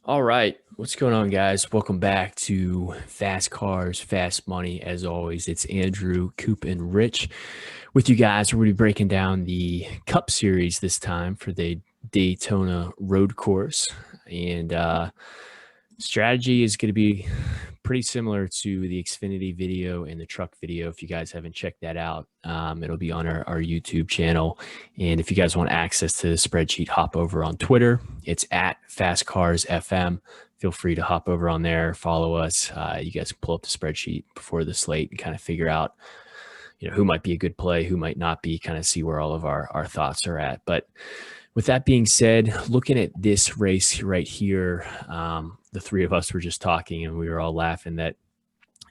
All right. What's going on, guys? Welcome back to Fast Cars, Fast Money. As always, it's Andrew, Coop, and Rich with you guys. We're going to be breaking down the Cup Series this time for the Daytona Road Course. And strategy is going to be pretty similar to the Xfinity video and the truck video. If you guys haven't checked that out, it'll be on our YouTube channel. And if you guys want access to the spreadsheet, hop over on Twitter. It's at FastCarsFM. Feel free to hop over on there, follow us. You guys can pull up the spreadsheet before the slate and kind of figure out, who might be a good play, who might not be, kind of see where all of our thoughts are at. But with that being said, looking at this race right here, the three of us were just talking and we were all laughing that,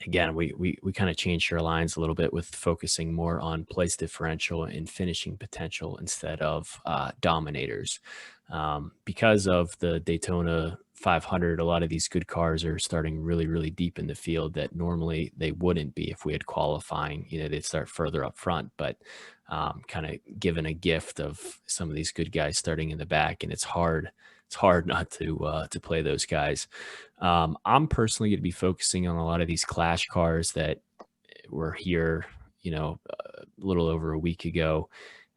again, we kind of changed our lines a little bit with focusing more on place differential and finishing potential instead of dominators. Because of the Daytona 500, a lot of these good cars are starting really, really deep in the field that normally they wouldn't be if we had qualifying. They'd start further up front, but kind of given a gift of some of these good guys starting in the back, and it's hard not to play those guys. I'm personally going to be focusing on a lot of these Clash cars that were here, a little over a week ago.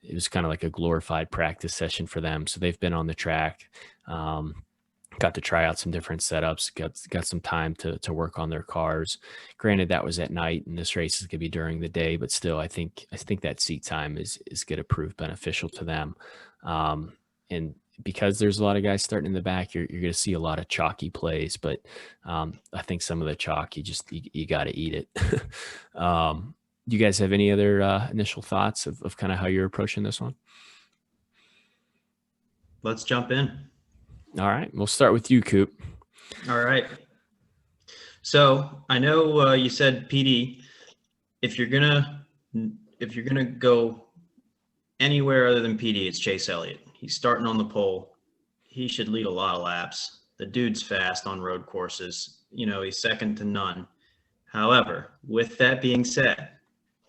It was kind of like a glorified practice session for them. So they've been on the track, got to try out some different setups, got some time to work on their cars. Granted, that was at night, and this race is going to be during the day, but still, I think that seat time is going to prove beneficial to them. And because there's a lot of guys starting in the back, you're going to see a lot of chalky plays, but I think some of the chalk, you got to eat it. Do you guys have any other initial thoughts of kind of how you're approaching this one? Let's jump in. All right. We'll start with you, Coop. All right. So I know you said PD. If you're gonna go anywhere other than PD, it's Chase Elliott. He's starting on the pole. He should lead a lot of laps. The dude's fast on road courses. He's second to none. However, with that being said,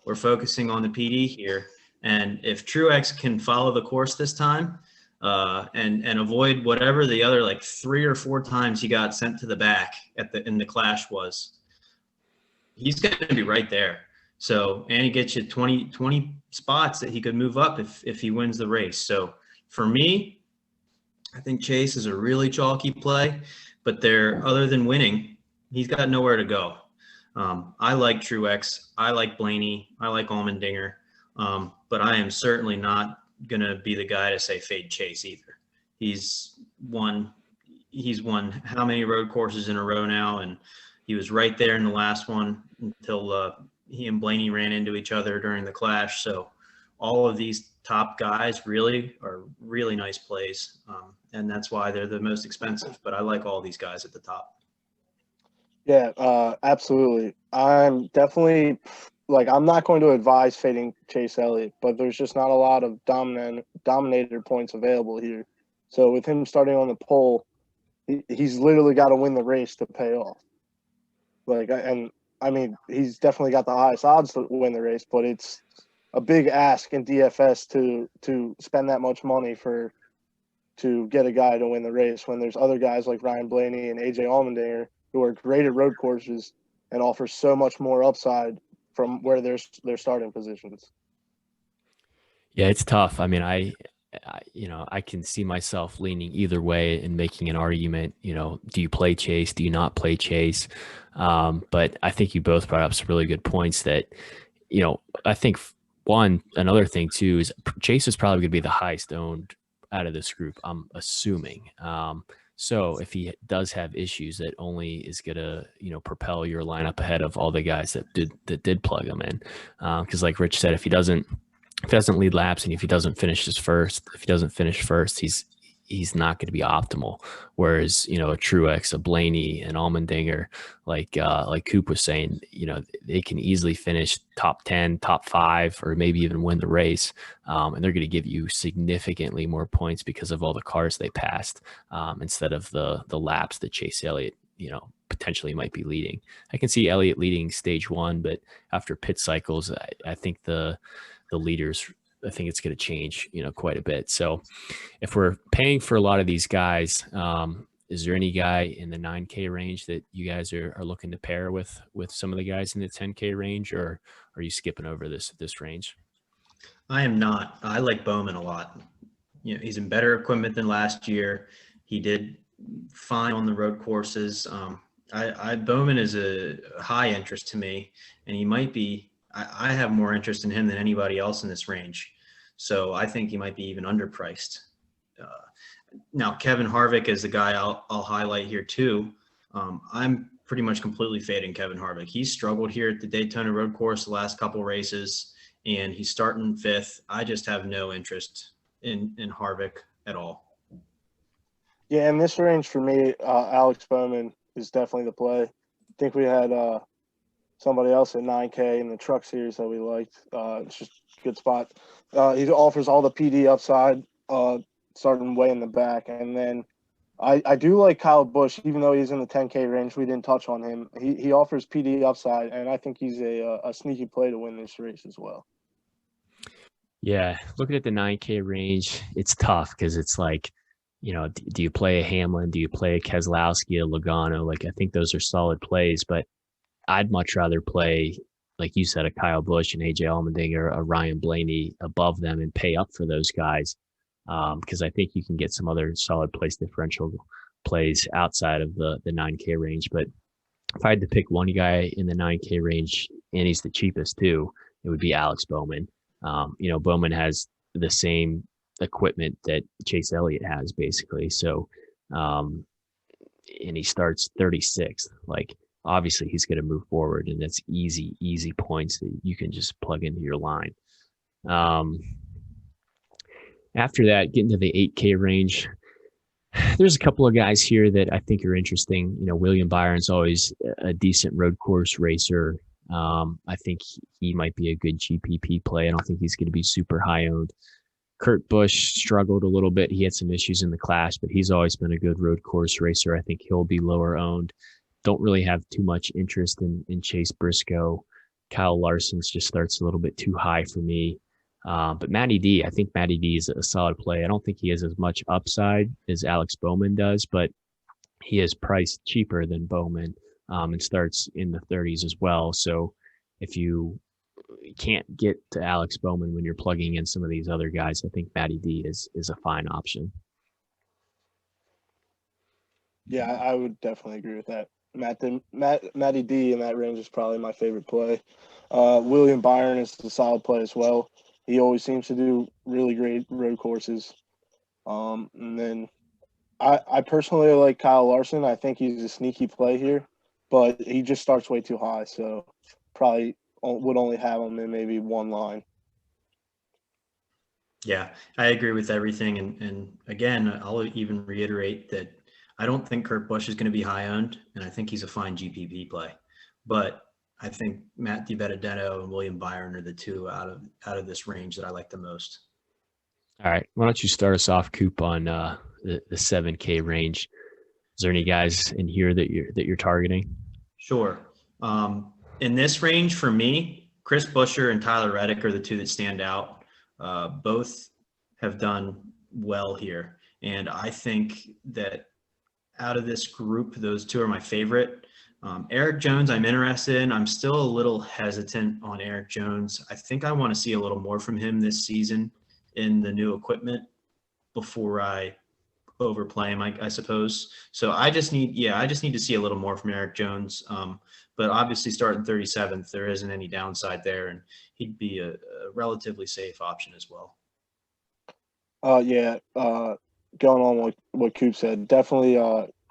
we're focusing on the PD here. And if Truex can follow the course this time and avoid whatever the other like 3 or 4 times he got sent to the back in the Clash was, he's going to be right there. So, and he gets you 20 spots that he could move up if he wins the race. So for me, I think Chase is a really chalky play, but other than winning, he's got nowhere to go. I like Truex. I like Blaney. I like Allmendinger. But I am certainly not going to be the guy to say fade Chase either. He's won how many road courses in a row now, and he was right there in the last one until he and Blaney ran into each other during the Clash. So all of these top guys really are really nice plays, and that's why they're the most expensive. But I like all these guys at the top. Yeah, absolutely. I'm definitely I'm not going to advise fading Chase Elliott, but there's just not a lot of dominator points available here. So with him starting on the pole, he's literally got to win the race to pay off. He's definitely got the highest odds to win the race, but it's a big ask in DFS to spend that much money to get a guy to win the race when there's other guys like Ryan Blaney and AJ Allmendinger who are great at road courses and offer so much more upside from where their starting positions. Yeah, it's tough. I mean, I can see myself leaning either way and making an argument. Do you play Chase? Do you not play Chase? But I think you both brought up some really good points that, I think another thing too is Chase is probably going to be the highest owned out of this group, I'm assuming. So if he does have issues, that only is going to, propel your lineup ahead of all the guys that did plug him in. Because like Rich said, if he doesn't lead laps and if he doesn't finish first, he's not going to be optimal. Whereas, a Truex, a Blaney, an Allmendinger, like Coop was saying, they can easily finish top 10, top 5, or maybe even win the race. And they're going to give you significantly more points because of all the cars they passed, instead of the laps that Chase Elliott, potentially might be leading. I can see Elliott leading stage 1, but after pit cycles, I think the leaders, I think it's going to change, quite a bit. So if we're paying for a lot of these guys, is there any guy in the 9K range that you guys are looking to pair with some of the guys in the 10K range, or are you skipping over this range? I am not. I like Bowman a lot. He's in better equipment than last year. He did fine on the road courses. Bowman is a high interest to me, and he might be. I have more interest in him than anybody else in this range, so I think he might be even underpriced. Now, Kevin Harvick is the guy I'll highlight here too. I'm pretty much completely fading Kevin Harvick. He's struggled here at the Daytona road course the last couple races, and he's starting 5th. I just have no interest in Harvick at all. Yeah, in this range for me, Alex Bowman is definitely the play. I think we had somebody else at 9K in the truck series that we liked. It's just a good spot. He offers all the PD upside, starting way in the back. And then I do like Kyle Busch, even though he's in the 10K range. We didn't touch on him. He offers PD upside, and I think he's a sneaky play to win this race as well. Yeah, looking at the 9K range, it's tough because it's like, do you play a Hamlin? Do you play a Keselowski, a Logano? Like, I think those are solid plays, but I'd much rather play, like you said, a Kyle Busch and AJ Allmendinger, a Ryan Blaney above them and pay up for those guys, because I think you can get some other solid place differential plays outside of the 9K range. But if I had to pick one guy in the 9K range, and he's the cheapest too, it would be Alex Bowman. Bowman has the same equipment that Chase Elliott has basically. So, and he starts 36th. Like, obviously he's going to move forward, and that's easy points that you can just plug into your line. After that, getting to the 8K range, there's a couple of guys here that I think are interesting. William Byron's always a decent road course racer. I think he might be a good GPP play. I don't think he's going to be super high owned. Kurt Busch struggled a little bit. He had some issues in the class, but he's always been a good road course racer. I think he'll be lower owned. Don't really have too much interest in Chase Briscoe. Kyle Larson's just starts a little bit too high for me. But Matty D, I think Matty D is a solid play. I don't think he has as much upside as Alex Bowman does, but he is priced cheaper than Bowman, and starts in the 30s as well. So if you can't get to Alex Bowman when you're plugging in some of these other guys, I think Matty D is a fine option. Yeah, I would definitely agree with that. Matty D in that range is probably my favorite play. William Byron is a solid play as well. He always seems to do really great road courses. And then I personally like Kyle Larson. I think he's a sneaky play here, but he just starts way too high. So probably would only have him in maybe one line. Yeah, I agree with everything. And again, I'll even reiterate that I don't think Kurt Busch is going to be high owned, and I think he's a fine GPP play. But I think Matt DiBenedetto and William Byron are the two out of this range that I like the most. All right. Why don't you start us off, Coop, on the 7K range? Is there any guys in here that you're targeting? Sure. In this range, for me, Chris Buescher and Tyler Reddick are the two that stand out. Both have done well here. And I think that out of this group, those two are my favorite. Eric Jones, I'm interested in. I'm still a little hesitant on Eric Jones. I think I want to see a little more from him this season in the new equipment before I overplay him, I suppose. So I just need to see a little more from Eric Jones. But obviously starting 37th, there isn't any downside there, and he'd be a relatively safe option as well. Going on with what Coop said, definitely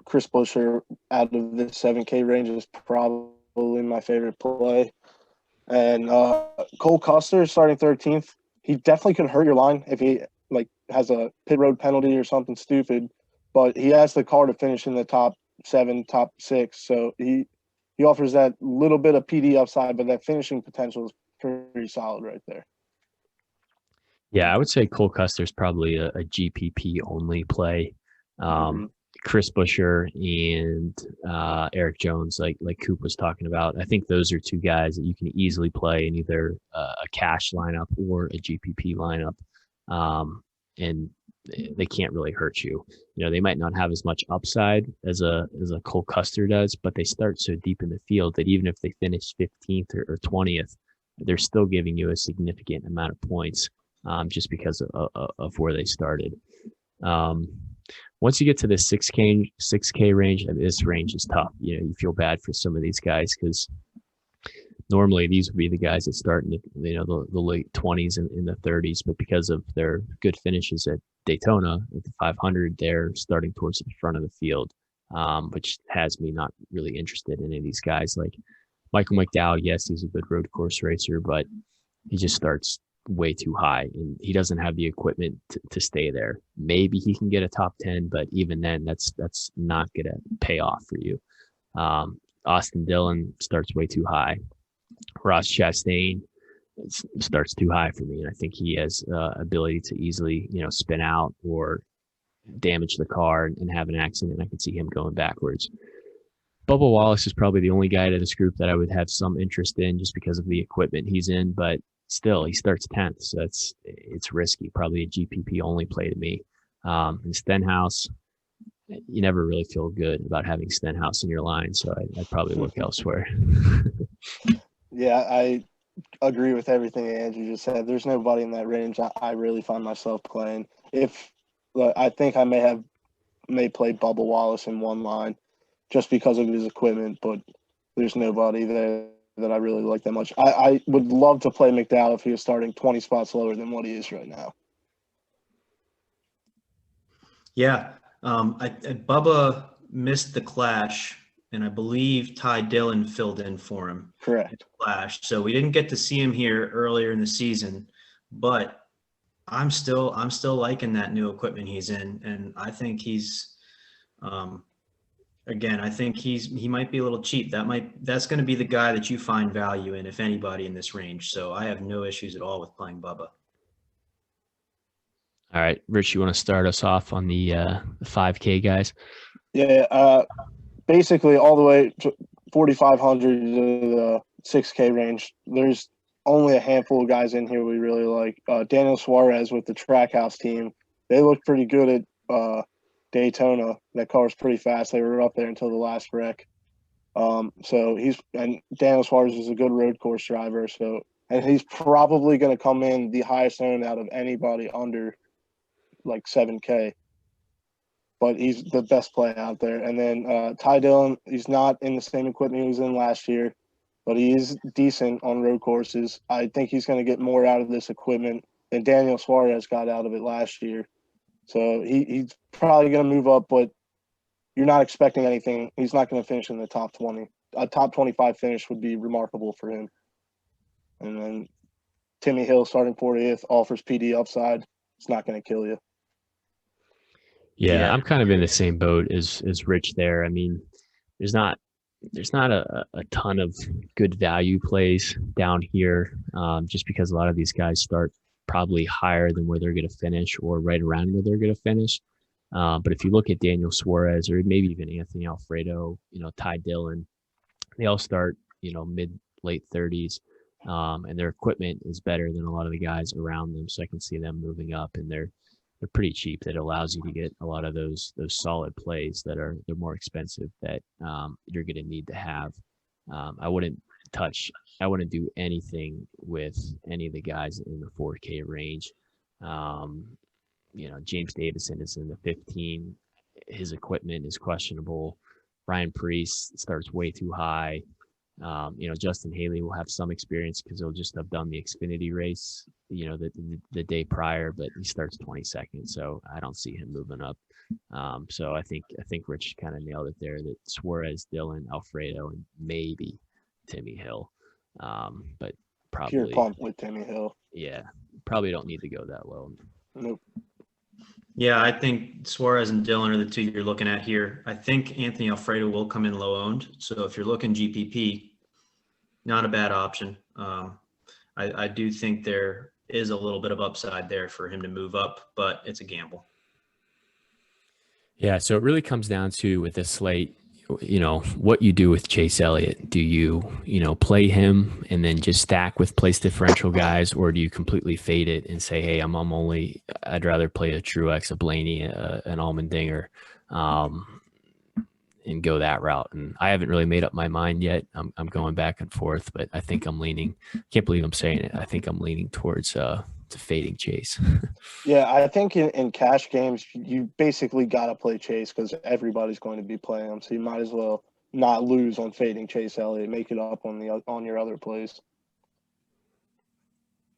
Chris Buescher out of the 7K range is probably my favorite play. And Cole Custer starting 13th, he definitely could hurt your line if he has a pit road penalty or something stupid, but he has the car to finish in the top 7, top 6. So he offers that little bit of PD upside, but that finishing potential is pretty solid right there. Yeah, I would say Cole Custer is probably a GPP only play. Chris Buescher and Eric Jones, like Coop was talking about, I think those are two guys that you can easily play in either a cash lineup or a GPP lineup. And they can't really hurt you. You know, they might not have as much upside as a Cole Custer does, but they start so deep in the field that even if they finish 15th or 20th, they're still giving you a significant amount of points just because of where they started. Once you get to the 6K range, I mean, this range is tough. You know, you feel bad for some of these guys because normally these would be the guys that start in the late 20s and in the 30s, but because of their good finishes at Daytona at the 500, they're starting towards the front of the field, which has me not really interested in any of these guys. Like Michael McDowell, yes, he's a good road course racer, but he just starts way too high and he doesn't have the equipment to stay there. Maybe he can get a top 10, but even then that's not going to pay off for you. Austin Dillon starts way too high. Ross Chastain starts too high for me, and I think he has ability to easily, spin out or damage the car and have an accident. I can see him going backwards. Bubba Wallace is probably the only guy to this group that I would have some interest in just because of the equipment he's in, but still he starts 10th, so it's risky. Probably a GPP only play to me. And Stenhouse, you never really feel good about having Stenhouse in your line, so I'd probably look elsewhere. Yeah, I agree with everything Andrew just said. There's nobody in that range I really find myself playing. I think I may play Bubba Wallace in one line just because of his equipment, but there's nobody there that I really like that much. I would love to play McDowell if he was starting 20 spots lower than what he is right now. Yeah, Bubba missed the Clash, and I believe Ty Dillon filled in for him. Correct. Clash. So we didn't get to see him here earlier in the season, but I'm still liking that new equipment he's in, and I think he's I think he might be a little cheap. That's going to be the guy that you find value in, if anybody, in this range. So I have no issues at all with playing Bubba. All right, Rich, you want to start us off on the 5K guys? Yeah, basically all the way to 4,500 to the 6K range. There's only a handful of guys in here we really like. Daniel Suarez with the Trackhouse team. They looked pretty good at Daytona. That car was pretty fast. They were up there until the last wreck. So Daniel Suarez is a good road course driver. And he's probably going to come in the highest owned out of anybody under like 7K. But he's the best play out there. And then Ty Dillon, he's not in the same equipment he was in last year, but he is decent on road courses. I think he's going to get more out of this equipment than Daniel Suarez got out of it last year. So he's probably going to move up, but you're not expecting anything. He's not going to finish in the top 20. A top 25 finish would be remarkable for him. And then Timmy Hill starting 40th offers PD upside. It's not going to kill you. Yeah, I'm kind of in the same boat as Rich there. I mean, there's not a ton of good value plays down here, just because a lot of these guys start probably higher than where they're going to finish or right around where they're going to finish. But if you look at Daniel Suarez or maybe even Anthony Alfredo, Ty Dillon, they all start, mid-late 30s, and their equipment is better than a lot of the guys around them. So I can see them moving up, and they're pretty cheap. That allows you to get a lot of those solid plays they're more expensive that you're going to need to have. I wouldn't do anything with any of the guys in the 4K range. James Davison is in the 15. His equipment is questionable. Ryan Preece starts way too high. Justin Haley will have some experience because he'll just have done the Xfinity race, the day prior, but he starts 22nd, so I don't see him moving up. So I think Rich kind of nailed it there. That Suarez, Dillon, Alfredo, and maybe Timmy Hill, but probably pure pump with Timmy Hill. Yeah, probably don't need to go that low. Nope. Yeah, I think Suarez and Dillon are the two you're looking at here. I think Anthony Alfredo will come in low owned. So if you're looking GPP, not a bad option. I do think there is a little bit of upside there for him to move up, but it's a gamble. Yeah, so it really comes down to, with this slate, what you do with Chase Elliott. Do you, play him and then just stack with place differential guys, or do you completely fade it and say, hey, I'd rather play a Truex, a Blaney, an Allmendinger, and go that route. And I haven't really made up my mind yet. I'm going back and forth, but I think I'm leaning. Can't believe I'm saying it. I think I'm leaning towards to fading Chase. Yeah, I think in cash games you basically got to play Chase because everybody's going to be playing him, so you might as well not lose on fading Chase Elliott. Make it up on your other plays.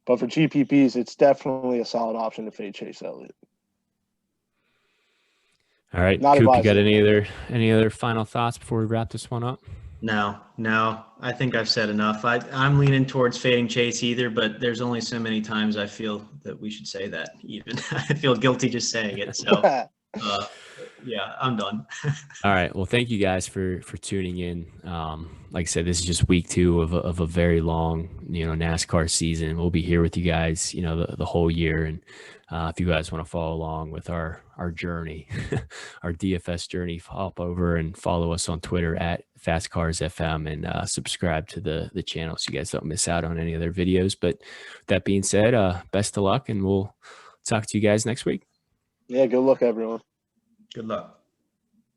But for GPPs, it's definitely a solid option to fade Chase Elliott. All right, Coop, you got any other final thoughts before we wrap this one up? No. I think I've said enough. I'm leaning towards fading Chase either, but there's only so many times I feel that we should say that. Even I feel guilty just saying it. So, yeah, I'm done. All right. Well, thank you guys for tuning in. Like I said, this is just week 2 of a very long, NASCAR season. We'll be here with you guys, the whole year. And if you guys want to follow along with our journey, our DFS journey, hop over and follow us on Twitter at FastCarsFM and subscribe to the channel so you guys don't miss out on any other videos. But that being said, best of luck, and we'll talk to you guys next week. Yeah, good luck, everyone. Good luck.